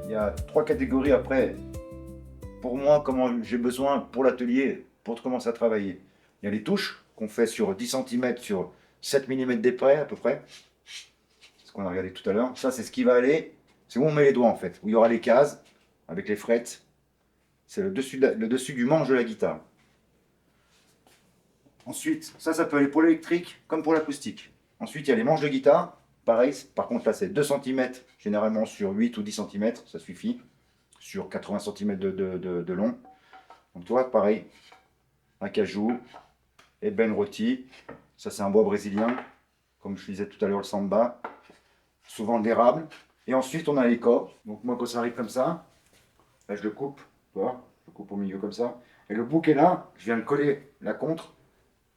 il y a 3 catégories après. Pour moi, comment j'ai besoin pour l'atelier, pour commencer à travailler. Il y a les touches qu'on fait sur 10 cm sur 7 mm d'épais à peu près. Ce qu'on a regardé tout à l'heure. Ça, c'est ce qui va aller. C'est où on met les doigts en fait. Où il y aura les cases avec les frettes. C'est le dessus du manche de la guitare. Ensuite, ça peut aller pour l'électrique comme pour l'acoustique. Ensuite, il y a les manches de guitare. Pareil, par contre là c'est 2 cm, généralement sur 8 ou 10 cm, ça suffit. Sur 80 cm de long. Donc tu vois, pareil, acajou, ébène rôti. Ça c'est un bois brésilien, comme je disais tout à l'heure le samba. Souvent de l'érable. Et ensuite on a les corps. Donc moi quand ça arrive comme ça, là je le coupe, tu vois, je le coupe au milieu comme ça. Et le bouc est là, je viens le coller la contre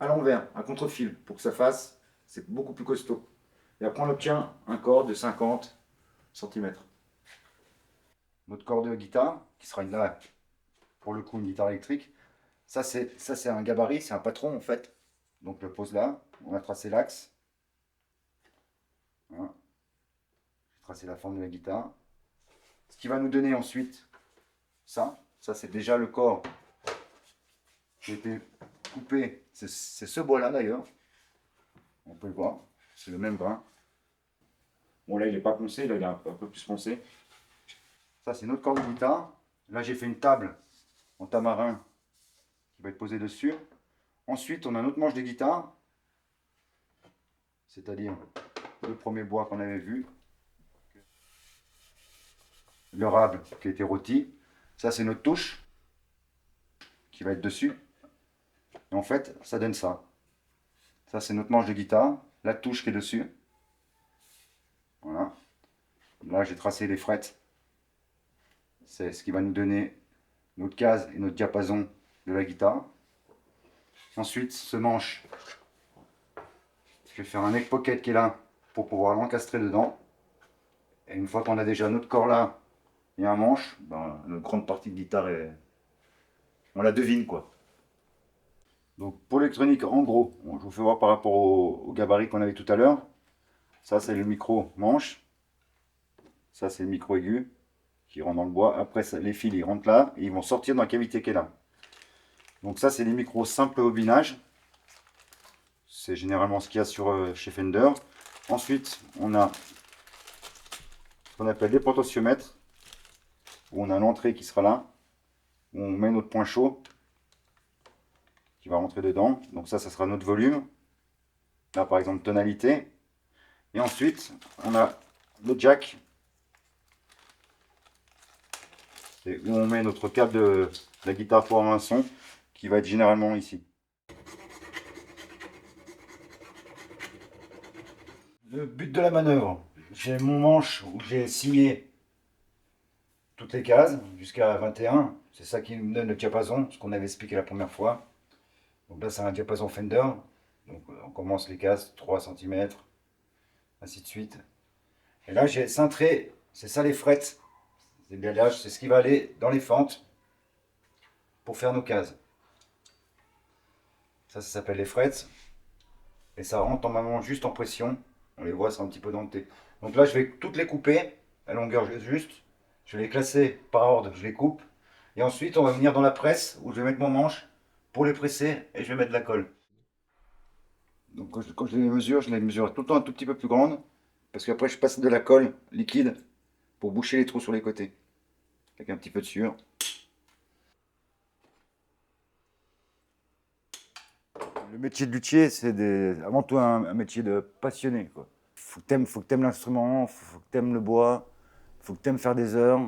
à l'envers, un contre-fil, pour que ça fasse, c'est beaucoup plus costaud. Et après on obtient un corps de 50 cm. Notre corps de guitare, qui sera là, pour le coup une guitare électrique, ça c'est un gabarit, c'est un patron en fait. Donc je le pose là, on a tracé l'axe. Voilà. J'ai tracé la forme de la guitare. Ce qui va nous donner ensuite ça c'est déjà le corps qui a été coupé, c'est ce bois là d'ailleurs. On peut le voir, c'est le même grain. Bon là il n'est pas poncé, là il est un peu plus foncé. Ça c'est notre corps de guitare. Là j'ai fait une table en tamarin qui va être posée dessus. Ensuite on a notre manche de guitare, c'est-à-dire le premier bois qu'on avait vu. Le rable qui a été rôti. Ça c'est notre touche qui va être dessus. Et en fait ça donne ça. Ça c'est notre manche de guitare, la touche qui est dessus. Voilà. Là j'ai tracé les frettes. C'est ce qui va nous donner notre case et notre diapason de la guitare. Ensuite, ce manche, je vais faire un neck pocket qui est là pour pouvoir l'encastrer dedans. Et une fois qu'on a déjà notre corps là et un manche, ben, notre grande partie de guitare, on la devine quoi. Donc pour l'électronique, en gros, bon, je vous fais voir par rapport au gabarit qu'on avait tout à l'heure. Ça c'est le micro manche. Ça c'est le micro aigu qui rentre dans le bois. Après ça, les fils ils rentrent là et ils vont sortir dans la cavité qui est là. Donc ça c'est les micros simples bobinage. C'est généralement ce qu'il y a chez Fender. Ensuite on a ce qu'on appelle les potentiomètres, où on a l'entrée qui sera là, où on met notre point chaud qui va rentrer dedans. Donc ça sera notre volume. Là par exemple tonalité. Et ensuite on a le jack, où on met notre câble de la guitare pour avoir un son, qui va être généralement ici. Le but de la manœuvre, j'ai mon manche où j'ai signé toutes les cases jusqu'à 21. C'est ça qui nous donne le diapason, ce qu'on avait expliqué la première fois. Donc là c'est un diapason Fender. Donc on commence les cases 3 cm, ainsi de suite. Et là j'ai cintré, c'est ça les frettes. C'est bien l'âge, c'est ce qui va aller dans les fentes pour faire nos cases. Ça s'appelle les frettes. Et ça rentre normalement juste en pression. On les voit, c'est un petit peu denté. Donc là je vais toutes les couper à longueur juste. Je vais les classer par ordre, je les coupe. Et ensuite on va venir dans la presse où je vais mettre mon manche pour les presser et je vais mettre de la colle. Donc quand je les mesure tout le temps un tout petit peu plus grande, parce qu'après je passe de la colle liquide pour boucher les trous sur les côtés, avec un petit peu de sueur. Le métier de luthier, c'est avant tout un métier de passionné, quoi. Faut que t'aimes l'instrument, faut que t'aimes le bois, faut que t'aimes faire des heures.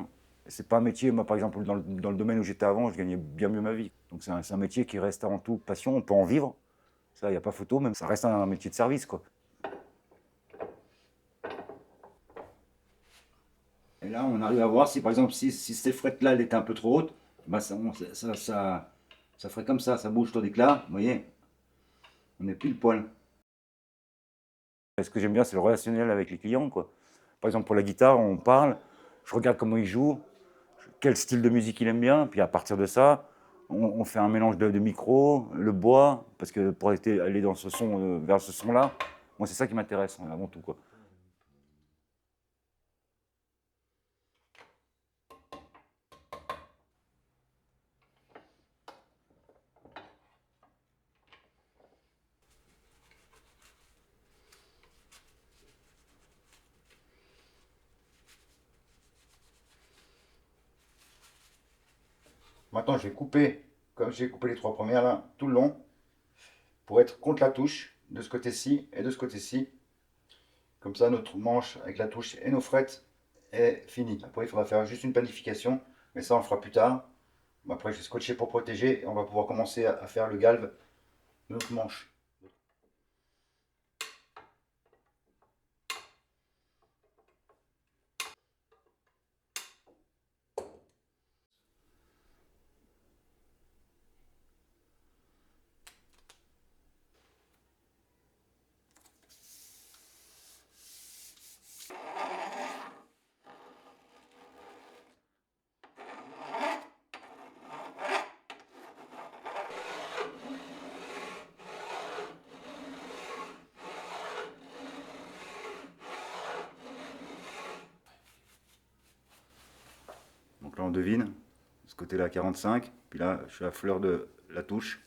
C'est pas un métier, moi par exemple dans le domaine où j'étais avant, je gagnais bien mieux ma vie. Donc c'est un métier qui reste avant tout passion, on peut en vivre. Ça, il n'y a pas photo, même ça reste un métier de service, quoi. Et là, on arrive à voir si, par exemple, si cette frette-là, elle était un peu trop haute, bah ça ferait comme ça bouge tandis que là, vous voyez, on est pile poil. Et ce que j'aime bien, c'est le relationnel avec les clients, quoi. Par exemple, pour la guitare, on parle, je regarde comment il joue, quel style de musique il aime bien, puis à partir de ça, on fait un mélange de micro, le bois, parce que pour aller dans ce son, vers ce son-là, moi, c'est ça qui m'intéresse, avant tout, quoi. Maintenant, je vais couper, comme j'ai coupé les 3 premières là, tout le long, pour être contre la touche, de ce côté-ci et de ce côté-ci. Comme ça, notre manche avec la touche et nos frettes est finie. Après, il faudra faire juste une planification, mais ça, on le fera plus tard. Après, je vais scotcher pour protéger et on va pouvoir commencer à faire le galve de notre manche. Donc là, on devine. Ce côté-là, 45. Puis là, je suis à fleur de la touche.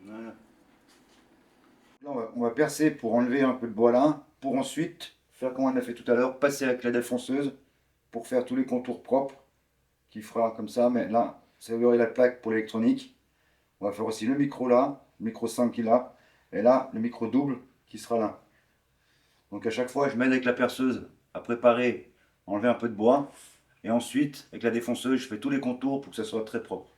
Voilà. Là, on va percer pour enlever un peu de bois là, pour ensuite faire comme on a fait tout à l'heure, passer avec la défonceuse pour faire tous les contours propres qui fera comme ça. Mais là, ça va la plaque pour l'électronique. On va faire aussi le micro là, le micro 5 qui est là, et là, le micro double qui sera là. Donc à chaque fois, je m'aide avec la perceuse à préparer, enlever un peu de bois, et ensuite, avec la défonceuse, je fais tous les contours pour que ça soit très propre.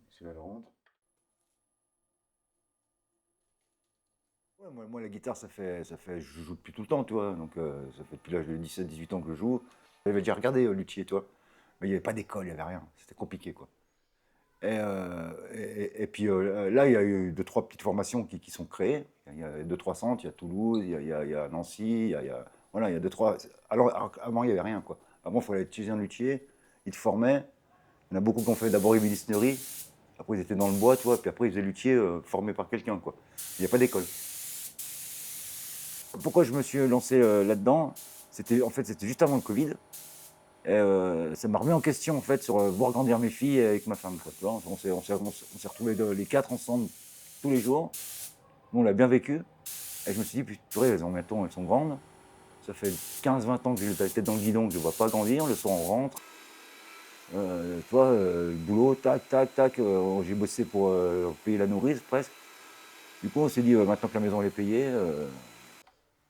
Celui-là le rentre. Ouais, moi, la guitare, je joue depuis tout le temps, tu vois. Donc, ça fait depuis l'âge de 17-18 ans que je joue. J'avais déjà regardé Luthier, toi. Mais il n'y avait pas d'école, il n'y avait rien. C'était compliqué, quoi. Et puis là, il y a eu deux, trois petites formations qui sont créées. Il y a deux, trois centres, il y a Toulouse, il y a Nancy, voilà, il y a deux, trois. Alors, avant, il n'y avait rien, quoi. Avant, il fallait être chez un luthier, il te formait. Il y en a beaucoup qui ont fait d'abord une ministérie, Après, ils étaient dans le bois, tu vois, puis après, ils faisaient luthier formé par quelqu'un, quoi. Il n'y a pas d'école. Pourquoi je me suis lancé là-dedans? En fait, c'était juste avant le Covid. Et ça m'a remis en question, en fait, sur voir grandir mes filles avec ma femme, quoi, tu vois. On s'est retrouvés les quatre ensemble tous les jours. Nous, on l'a bien vécu. Et je me suis dit, purée, elles sont grandes. Ça fait 15-20 ans que j'ai la tête dans le guidon, que je ne vois pas grandir. Le soir, on rentre. Tu vois, le boulot, tac, tac, tac. J'ai bossé pour payer la nourrice, presque. Du coup, on s'est dit, maintenant que la maison est payée,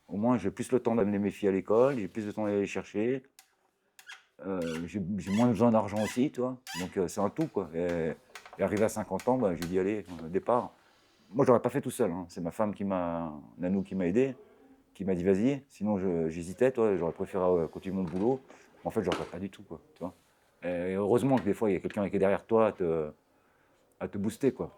au moins j'ai plus le temps d'amener mes filles à l'école, j'ai plus le temps d'aller les chercher. J'ai moins besoin d'argent aussi, tu vois. Donc c'est un tout, quoi. Et arrivé à 50 ans, bah, j'ai dit, allez, départ. Moi, je l'aurais pas fait tout seul, hein. C'est ma femme Nanou, qui m'a aidé, qui m'a dit, vas-y. Sinon, j'hésitais, toi, j'aurais préféré continuer mon boulot. En fait, je ne regrette pas du tout, quoi, tu vois. Et heureusement que des fois, il y a quelqu'un qui est derrière toi à te booster, quoi.